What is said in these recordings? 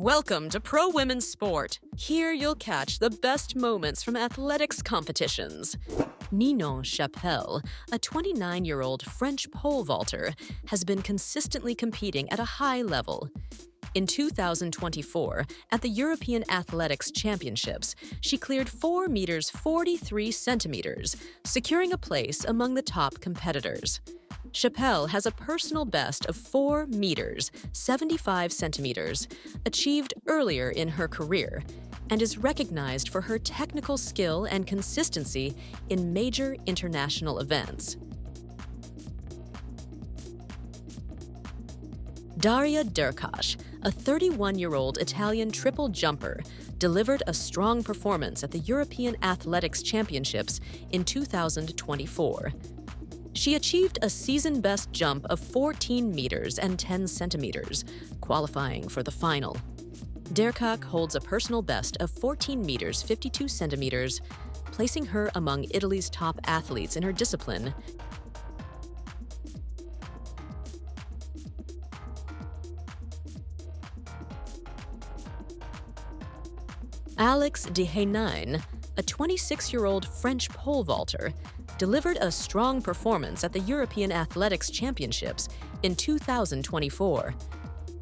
Welcome to Pro Women's Sport. Here you'll catch the best moments from athletics competitions. Ninon Chapelle, a 29-year-old French pole vaulter, has been consistently competing at a high level. In 2024, at the European Athletics Championships, she cleared 4 meters 43 centimeters, securing a place among the top competitors. Chapelle has a personal best of 4 meters 75 centimeters, achieved earlier in her career, and is recognized for her technical skill and consistency in major international events. Dariya Derkach, a 31-year-old Italian triple jumper, delivered a strong performance at the European Athletics Championships in 2024. She achieved a season-best jump of 14 meters and 10 centimeters, qualifying for the final. Derkach holds a personal best of 14 meters 52 centimeters, placing her among Italy's top athletes in her discipline. Alix Dehaynain, a 26-year-old French pole vaulter, delivered a strong performance at the European Athletics Championships in 2024.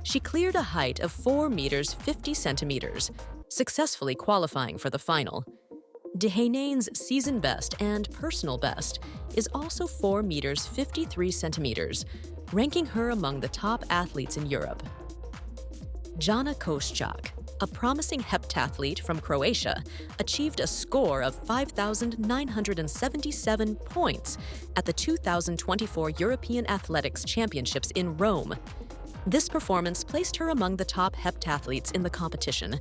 She cleared a height of 4 meters 50 centimeters, successfully qualifying for the final. Dehaynain's season best and personal best is also 4 meters 53 centimeters, ranking her among the top athletes in Europe. Jana Koščak, a promising heptathlete from Croatia, achieved a score of 5,977 points at the 2024 European Athletics Championships in Rome. This performance placed her among the top heptathletes in the competition.